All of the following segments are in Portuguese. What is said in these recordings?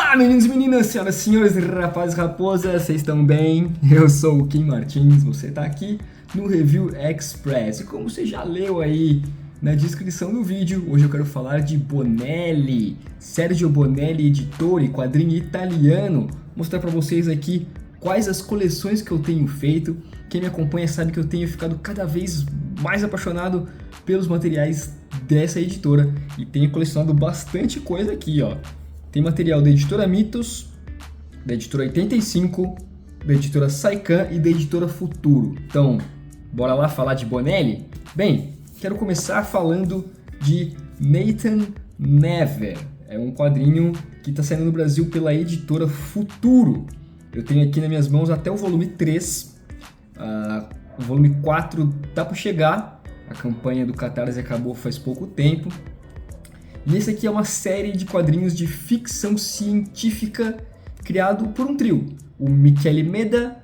Olá, meninos e meninas, senhoras e senhores, rapazes e raposas, vocês estão bem? Eu sou o Kim Martins, você está aqui no Review Express. E como você já leu aí na descrição do vídeo, hoje eu quero falar de Bonelli, Sergio Bonelli, editor e quadrinho italiano. Mostrar para vocês aqui quais as coleções que eu tenho feito. Quem me acompanha sabe que eu tenho ficado cada vez mais apaixonado pelos materiais dessa editora e tenho colecionado bastante coisa aqui, ó. Tem material da editora Mitos, da editora 85, da editora Saikan e da editora Futuro. Então, bora lá falar de Bonelli? Bem, quero começar falando de Nathan Never. É um quadrinho que está saindo no Brasil pela editora Futuro. Eu tenho aqui nas minhas mãos até o volume 3. O volume 4 tá para chegar. A campanha do Catarse acabou faz pouco tempo. E esse aqui é uma série de quadrinhos de ficção científica criado por um trio. O Michele Meda,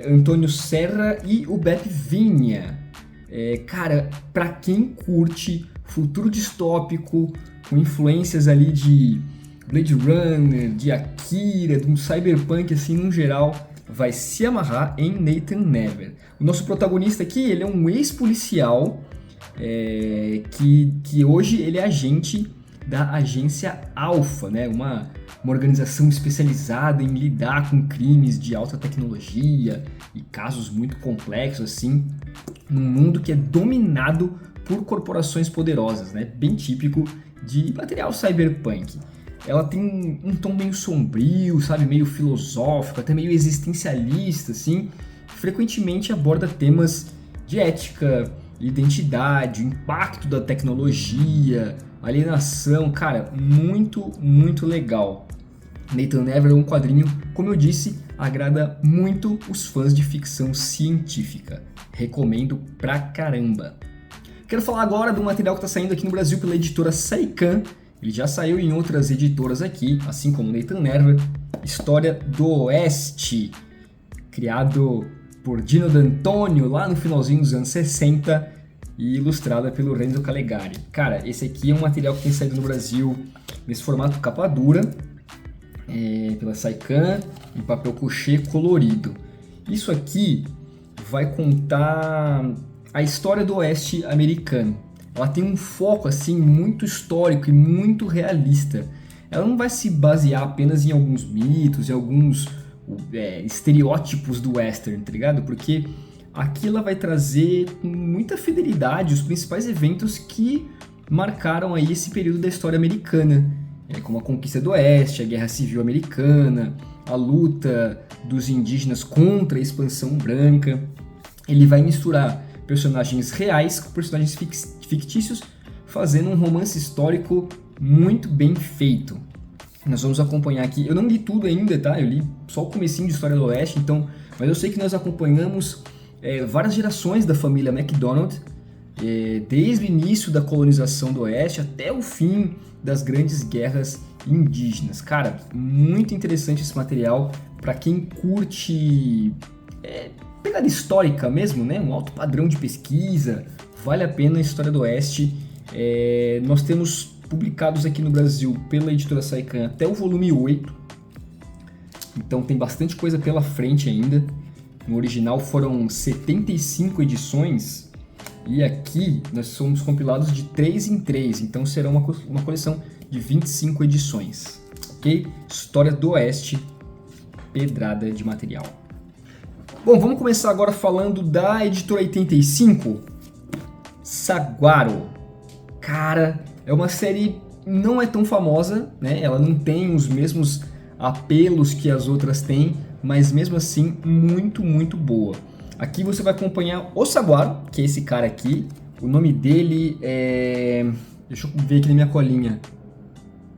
Antônio Serra e o Beppe Vigna. Cara, pra quem curte futuro distópico, com influências ali de Blade Runner, de Akira, de um cyberpunk assim no geral, vai se amarrar em Nathan Never. O nosso protagonista aqui, ele é um ex-policial que hoje ele é agente da agência Alpha, né? Uma organização especializada em lidar com crimes de alta tecnologia e casos muito complexos assim, num mundo que é dominado por corporações poderosas, né? Bem típico de material cyberpunk. Ela tem um tom meio sombrio, sabe, meio filosófico, até meio existencialista, assim. Frequentemente aborda temas de ética, identidade, o impacto da tecnologia, alienação, cara, muito legal. Nathan Never é um quadrinho, como eu disse, agrada muito os fãs de ficção científica. Recomendo pra caramba. Quero falar agora do material que está saindo aqui no Brasil pela editora Saikan. Ele já saiu em outras editoras aqui, assim como Nathan Never. História do Oeste, criado por Dino D'Antonio lá no finalzinho dos anos 60 e ilustrada pelo Renzo Calegari. Cara, esse aqui é um material que tem saído no Brasil nesse formato capa dura, pela Saikan, em papel couché colorido. Isso aqui vai contar a história do Oeste americano. Ela tem um foco assim muito histórico e muito realista. Ela não vai se basear apenas em alguns mitos e alguns estereótipos do western, tá ligado? Porque aqui ela vai trazer com muita fidelidade os principais eventos que marcaram aí esse período da história americana, como a conquista do Oeste, a Guerra Civil Americana, a luta dos indígenas contra a expansão branca. Ele vai misturar personagens reais com personagens fictícios, fazendo um romance histórico muito bem feito. Nós vamos acompanhar aqui, eu não li tudo ainda, tá? Eu li só o comecinho de História do Oeste, então, mas eu sei que nós acompanhamos várias gerações da família MacDonald, desde o início da colonização do Oeste até o fim das grandes guerras indígenas. Cara, muito interessante esse material para quem curte pegada histórica mesmo, né? Um alto padrão de pesquisa, vale a pena a História do Oeste. Nós temos publicados aqui no Brasil pela editora Saikan até o volume 8, então tem bastante coisa pela frente ainda. No original foram 75 edições e aqui nós somos compilados de 3 em 3, então será uma coleção de 25 edições, ok? História do Oeste, pedrada de material. Bom, vamos começar agora falando da editora 85, Saguaro. Cara, é uma série não é tão famosa, né? Ela não tem os mesmos apelos que as outras têm, mas mesmo assim muito boa. Aqui você vai acompanhar o Saguaro, que é esse cara aqui. O nome dele é... deixa eu ver aqui na minha colinha.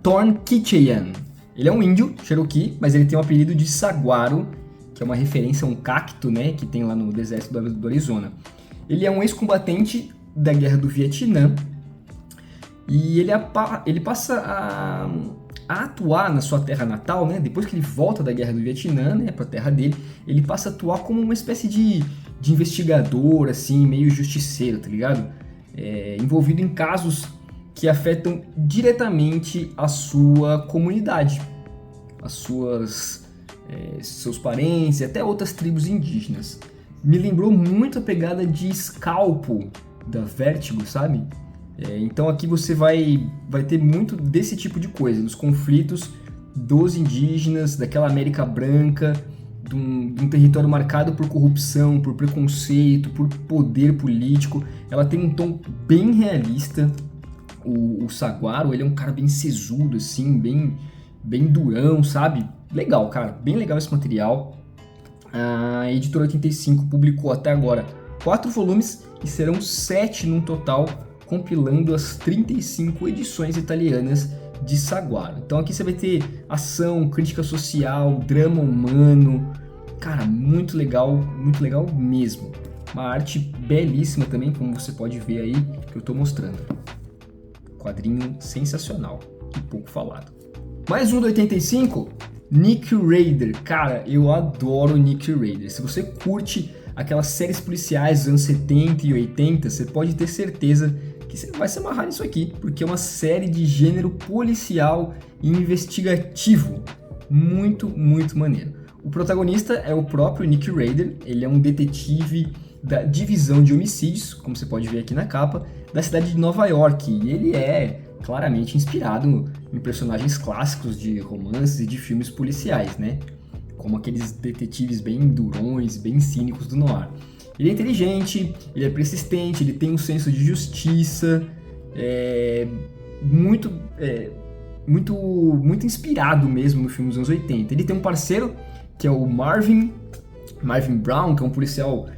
Thorn Kitcheyan. Ele é um índio, Cherokee, mas ele tem o apelido de Saguaro, que é uma referência a um cacto, né, que tem lá no deserto do Arizona. Ele é um ex-combatente da Guerra do Vietnã e ele passa a atuar na sua terra natal, né, depois que ele volta da Guerra do Vietnã, né, para a terra dele, ele passa a atuar como uma espécie de investigador, assim, meio justiceiro, tá ligado? Envolvido em casos que afetam diretamente a sua comunidade. seus parentes e até outras tribos indígenas. Me lembrou muito a pegada de Scalpo da Vertigo, sabe? Então aqui você vai ter muito desse tipo de coisa, dos conflitos dos indígenas, daquela América branca, de um território marcado por corrupção, por preconceito, por poder político. Ela tem um tom bem realista. O Saguaro, ele é um cara bem sesudo, assim, bem durão, sabe? Legal, cara, bem legal esse material. A Editora 85 publicou até agora 4 volumes e serão 7 no total, compilando as 35 edições italianas de Saguaro. Então aqui você vai ter ação, crítica social, drama humano. Cara, muito legal mesmo. Uma arte belíssima também, como você pode ver aí, que eu tô mostrando. Quadrinho sensacional e pouco falado. Mais um do 85, Nick Raider. Cara, eu adoro Nick Raider. Se você curte aquelas séries policiais dos anos 70 e 80, você pode ter certeza que você vai se amarrar nisso aqui, porque é uma série de gênero policial e investigativo. Muito maneiro. O protagonista é o próprio Nick Raider. Ele é um detetive da divisão de homicídios, como você pode ver aqui na capa, da cidade de Nova York. E ele é claramente inspirado em personagens clássicos de romances e de filmes policiais, né? Como aqueles detetives bem durões, bem cínicos do noir. Ele é inteligente, ele é persistente, ele tem um senso de justiça, muito inspirado mesmo no filme dos anos 80. Ele tem um parceiro que é o Marvin Brown, que é um policial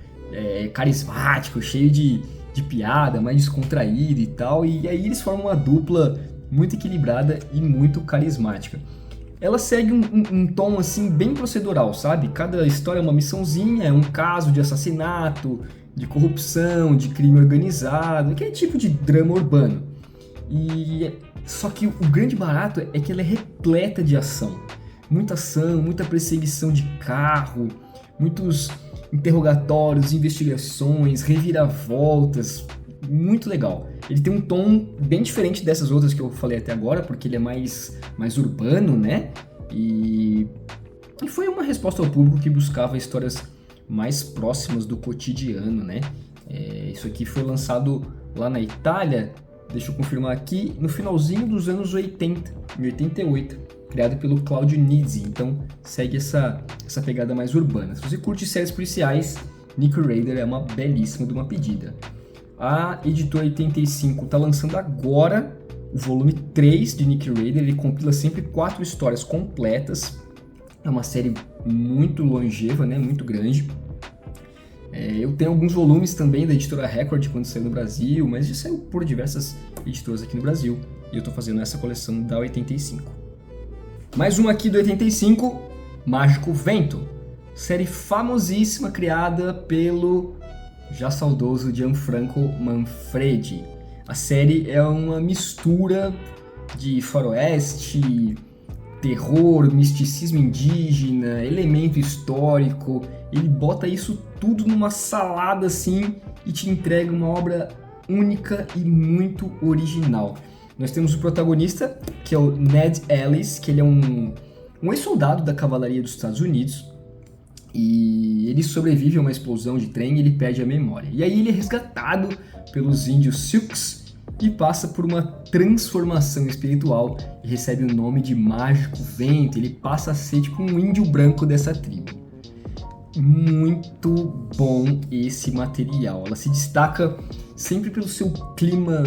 carismático, cheio de piada, mais descontraído e tal, e aí eles formam uma dupla muito equilibrada e muito carismática. Ela segue um tom assim bem procedural, sabe? Cada história é uma missãozinha, é um caso de assassinato, de corrupção, de crime organizado, aquele tipo de drama urbano. Só que o grande barato é que ela é repleta de ação, muita perseguição de carro, muitos interrogatórios, investigações, reviravoltas, muito legal. Ele tem um tom bem diferente dessas outras que eu falei até agora, porque ele é mais urbano, né? E foi uma resposta ao público que buscava histórias mais próximas do cotidiano, né? Isso aqui foi lançado lá na Itália, deixa eu confirmar aqui, no finalzinho dos anos 80, em 88. Criado pelo Claudio Nizzi, então segue essa pegada mais urbana. Se você curte séries policiais, Nick Raider é uma belíssima de uma pedida. A Editora 85 está lançando agora o volume 3 de Nick Raider, ele compila sempre 4 histórias completas. É uma série muito longeva, né? Muito grande. Eu tenho alguns volumes também da Editora Record quando saiu no Brasil, mas já saiu por diversas editoras aqui no Brasil. E eu estou fazendo essa coleção da 85. Mais uma aqui do 85, Mágico Vento, série famosíssima criada pelo já saudoso Gianfranco Manfredi. A série é uma mistura de faroeste, terror, misticismo indígena, elemento histórico. Ele bota isso tudo numa salada assim e te entrega uma obra única e muito original. Nós temos o protagonista, que é o Ned Ellis, que ele é um ex-soldado da cavalaria dos Estados Unidos, e ele sobrevive a uma explosão de trem e ele perde a memória. E aí ele é resgatado pelos índios Sioux e passa por uma transformação espiritual e recebe o nome de Mágico Vento. Ele passa a ser tipo um índio branco dessa tribo. Muito bom esse material. Ela se destaca sempre pelo seu clima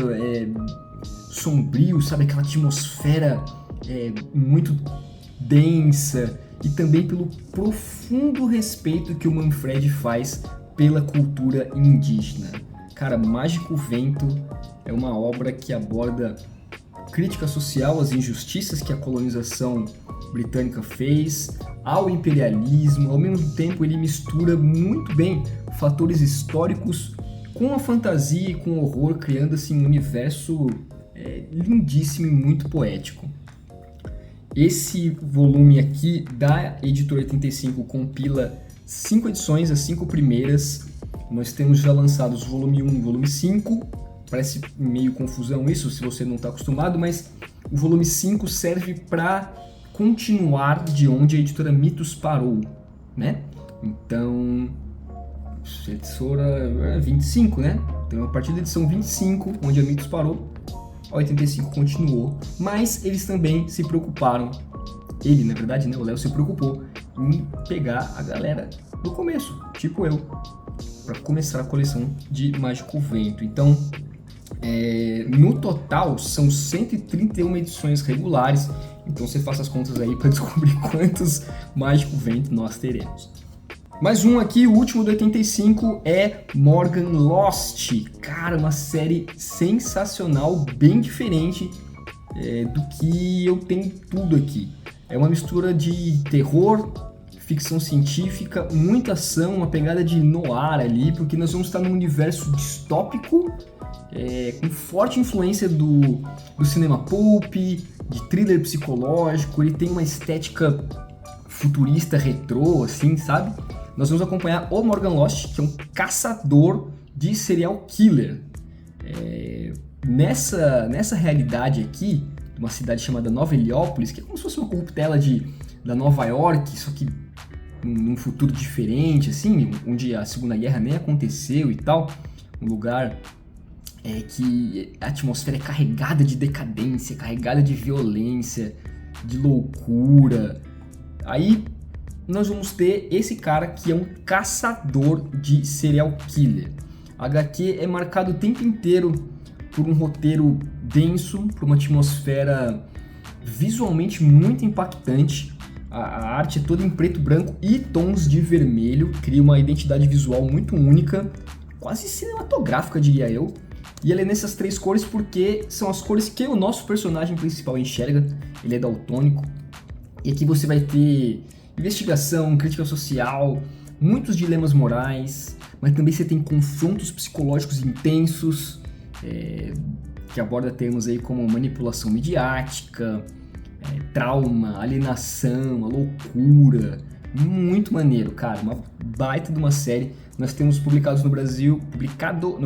sombrio, sabe? Aquela atmosfera muito densa, e também pelo profundo respeito que o Manfredi faz pela cultura indígena. Cara, Mágico Vento é uma obra que aborda crítica social às injustiças que a colonização britânica fez, ao imperialismo. Ao mesmo tempo ele mistura muito bem fatores históricos com a fantasia e com o horror, criando assim um universo lindíssimo e muito poético. Esse volume aqui da Editora 85 compila 5 edições, as 5 primeiras. Nós temos já lançados o volume 1 e o volume 5. Parece meio confusão isso se você não está acostumado, mas o volume 5 serve para continuar de onde a editora Mitos parou, né? Então, editora 25, né? Então, a partir da edição 25, onde a Mitos parou, a 85 continuou, mas eles também se preocuparam, ele, na verdade, né, o Léo se preocupou em pegar a galera do começo, tipo eu, para começar a coleção de Mágico Vento. Então, no total, são 131 edições regulares, então você faça as contas aí para descobrir quantos Mágico Vento nós teremos. Mais um aqui, o último do 85, é Morgan Lost. Cara, uma série sensacional, bem diferente do que eu tenho tudo aqui. É uma mistura de terror, ficção científica, muita ação, uma pegada de noir ali, porque nós vamos estar num universo distópico, com forte influência do cinema pulp, de thriller psicológico. Ele tem uma estética futurista, retrô, assim, sabe? Nós vamos acompanhar o Morgan Lost, que é um caçador de serial killer. Nessa realidade aqui, de uma cidade chamada Nova Heliópolis, que é como se fosse uma corruptela da Nova York, só que num futuro diferente, assim, onde a Segunda Guerra nem aconteceu e tal, um lugar que a atmosfera é carregada de decadência, carregada de violência, de loucura. Aí nós vamos ter esse cara que é um caçador de serial killer. A HQ é marcado o tempo inteiro por um roteiro denso, por uma atmosfera visualmente muito impactante. A arte é toda em preto, branco e tons de vermelho, cria uma identidade visual muito única, quase cinematográfica, diria eu. E ela é nessas 3 cores porque são as cores que o nosso personagem principal enxerga. Ele é daltônico. E aqui você vai ter investigação, crítica social, muitos dilemas morais, mas também você tem confrontos psicológicos intensos, que aborda termos aí como manipulação midiática, trauma, alienação, a loucura. Muito maneiro, cara, uma baita de uma série. Nós temos publicado no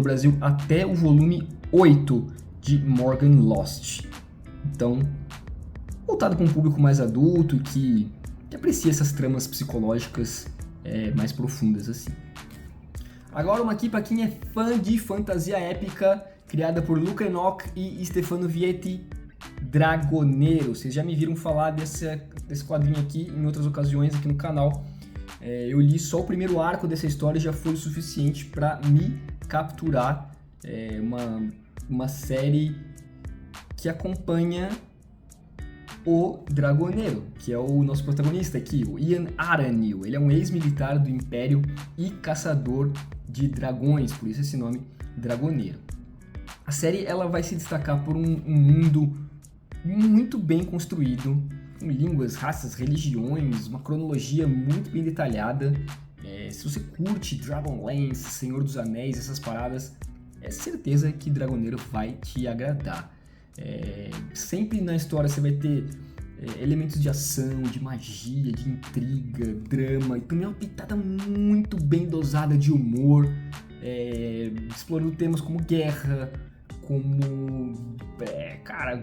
Brasil até o volume 8 de Morgan Lost. Então, voltado para um público mais adulto que aprecia essas tramas psicológicas mais profundas assim. Agora uma aqui para quem é fã de fantasia épica, criada por Luca Enoch e Stefano Vietti, Dragoneiro. Vocês já me viram falar desse quadrinho aqui em outras ocasiões aqui no canal. Eu li só o primeiro arco dessa história e já foi o suficiente para me capturar. Uma série que acompanha o Dragoneiro, que é o nosso protagonista aqui, o Ian Aranil. Ele é um ex-militar do Império e caçador de dragões, por isso esse nome, Dragoneiro. A série ela vai se destacar por um mundo muito bem construído, com línguas, raças, religiões, uma cronologia muito bem detalhada. Se você curte Dragonlance, Senhor dos Anéis, essas paradas, é certeza que Dragoneiro vai te agradar. Sempre na história você vai ter elementos de ação, de magia, de intriga, drama, e também uma pitada muito bem dosada de humor, explorando temas como guerra, como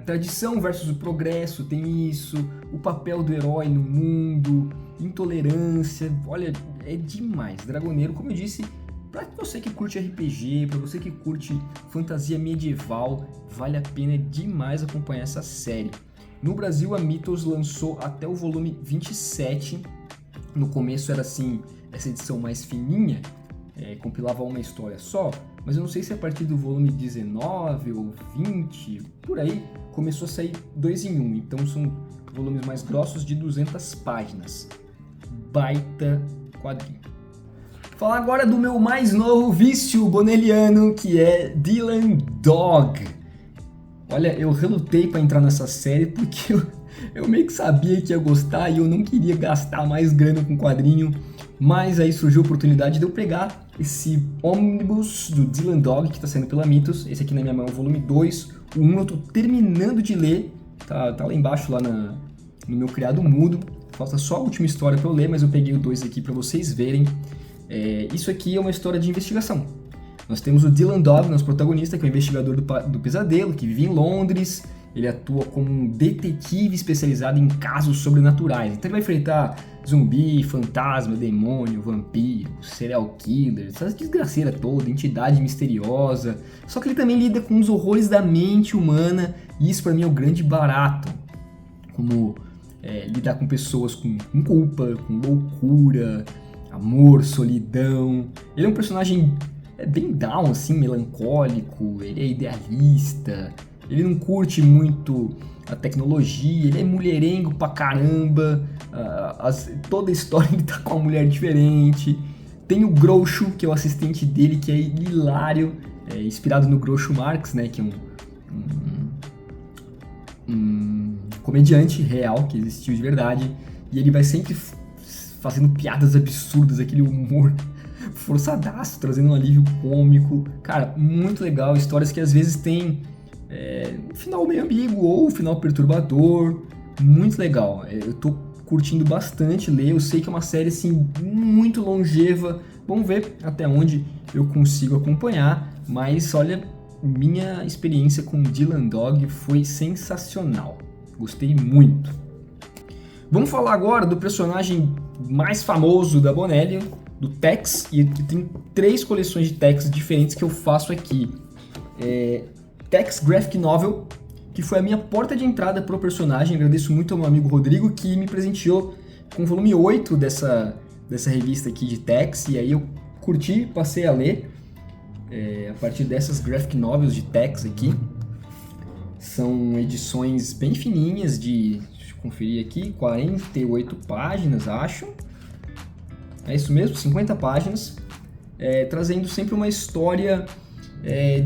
tradição versus o progresso, tem isso, o papel do herói no mundo, intolerância. Olha, é demais. Dragoneiro, como eu disse, para você que curte RPG, para você que curte fantasia medieval, vale a pena demais acompanhar essa série. No Brasil, a Mythos lançou até o volume 27. No começo era assim, essa edição mais fininha, compilava uma história só, mas eu não sei se a partir do volume 19 ou 20, por aí, começou a sair 2 em 1. Então são volumes mais grossos de 200 páginas. Baita quadrinho. Falar agora do meu mais novo vício bonelliano, que é Dylan Dog. Olha, eu relutei para entrar nessa série porque eu meio que sabia que ia gostar e eu não queria gastar mais grana com quadrinho, mas aí surgiu a oportunidade de eu pegar esse ônibus do Dylan Dog, que está saindo pela Mythos. Esse aqui na minha mão é o volume 2, o 1 eu tô terminando de ler, tá lá embaixo lá no meu criado mudo, falta só a última história para eu ler, mas eu peguei o 2 aqui para vocês verem. Isso aqui é uma história de investigação. Nós temos o Dylan Dog, nosso protagonista, que é o investigador do pesadelo, que vive em Londres, ele atua como um detetive especializado em casos sobrenaturais. Então ele vai enfrentar zumbi, fantasma, demônio, vampiro, serial killer, essa desgraceira toda, entidade misteriosa. Só que ele também lida com os horrores da mente humana, e isso pra mim é o grande barato. Como lidar com pessoas com culpa, com loucura, amor, solidão. Ele é um personagem bem down, assim, melancólico, ele é idealista, ele não curte muito a tecnologia, ele é mulherengo pra caramba, toda a história ele tá com uma mulher diferente. Tem o Groucho, que é o assistente dele, que é hilário, inspirado no Groucho Marx, né, que é um comediante real que existiu de verdade, e ele vai sempre fazendo piadas absurdas, aquele humor forçadaço, trazendo um alívio cômico. Cara, muito legal, histórias que às vezes tem um final meio ambíguo ou um final perturbador, muito legal. Eu tô curtindo bastante ler, eu sei que é uma série assim muito longeva, vamos ver até onde eu consigo acompanhar, mas olha, minha experiência com Dylan Dog foi sensacional, gostei muito. Vamos falar agora do personagem mais famoso da Bonelli, do Tex, e tem 3 coleções de Tex diferentes que eu faço aqui. Tex Graphic Novel, que foi a minha porta de entrada para o personagem. Agradeço muito ao meu amigo Rodrigo, que me presenteou com o volume 8 dessa revista aqui de Tex, e aí eu curti, passei a ler a partir dessas Graphic Novels de Tex aqui. São edições bem fininhas, deixa eu conferir aqui, 48 páginas, acho. É isso mesmo, 50 páginas, trazendo sempre uma história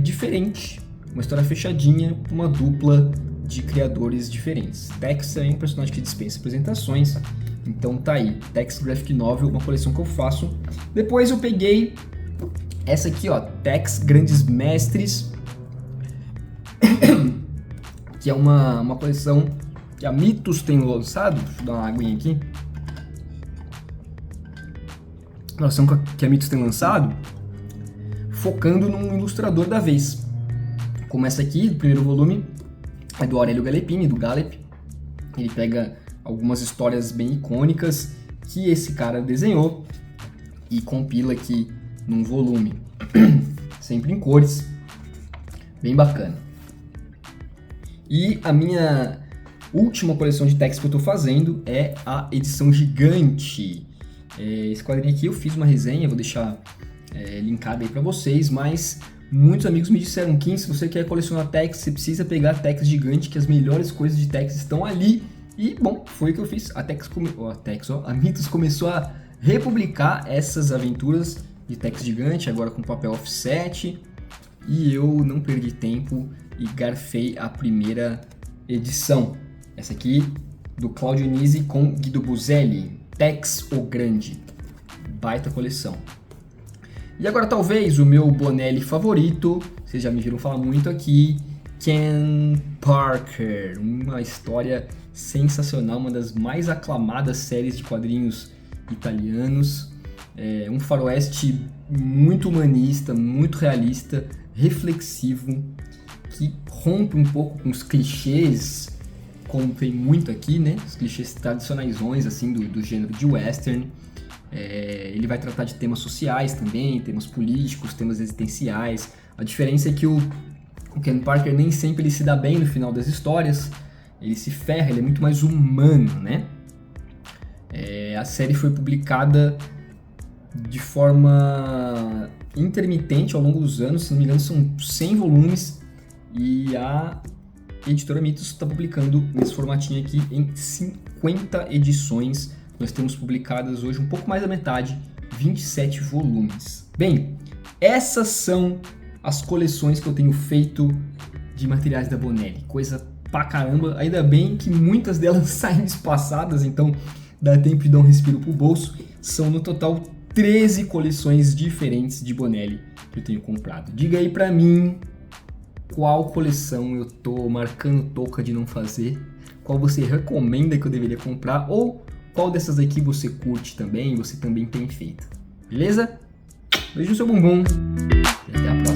diferente, uma história fechadinha, uma dupla de criadores diferentes. Tex é um personagem que dispensa apresentações, então tá aí, Tex Graphic Novel, uma coleção que eu faço. Depois eu peguei essa aqui, ó, Tex Grandes Mestres, que é uma coleção que a Mitos tem lançado. Deixa eu dar uma aguinha aqui. Uma coleção que a Mitos tem lançado, focando num ilustrador da vez. Como essa aqui, do primeiro volume, é do Aurélio Galepini, do Galep. Ele pega algumas histórias bem icônicas que esse cara desenhou e compila aqui num volume, sempre em cores, bem bacana. E a minha última coleção de Tex que eu estou fazendo é a edição gigante. Esse quadrinho aqui eu fiz uma resenha, vou deixar linkado aí para vocês, mas muitos amigos me disseram que se você quer colecionar Tex, você precisa pegar a Tex gigante, que as melhores coisas de Tex estão ali. E bom, foi o que eu fiz. A Mitos começou a republicar essas aventuras de Tex gigante, agora com papel offset, e eu não perdi tempo e garfei a primeira edição. Essa aqui do Claudio Nisi com Guido Buzelli, Tex o Grande, baita coleção. E agora talvez o meu Bonelli favorito, vocês já me viram falar muito aqui, Ken Parker, uma história sensacional, uma das mais aclamadas séries de quadrinhos italianos, um faroeste muito humanista, muito realista, reflexivo, que rompe um pouco com os clichês, como tem muito aqui, né? Os clichês tradicionaisões assim do gênero de western. Ele vai tratar de temas sociais também, temas políticos, temas existenciais. A diferença é que o Ken Parker nem sempre ele se dá bem no final das histórias, ele se ferra, ele é muito mais humano, né? A série foi publicada de forma intermitente ao longo dos anos, se não me engano são 100 volumes, e a editora Mitos está publicando nesse formatinho aqui em 50 edições. Nós temos publicadas hoje um pouco mais da metade, 27 volumes. Bem, essas são as coleções que eu tenho feito de materiais da Bonelli. Coisa pra caramba, ainda bem que muitas delas saem espaçadas, então dá tempo de dar um respiro pro bolso. São no total 13 coleções diferentes de Bonelli que eu tenho comprado. Diga aí pra mim qual coleção eu tô marcando touca de não fazer, qual você recomenda que eu deveria comprar, ou qual dessas aqui você curte também, você também tem feito. Beleza? Beijo no seu bumbum e até a próxima.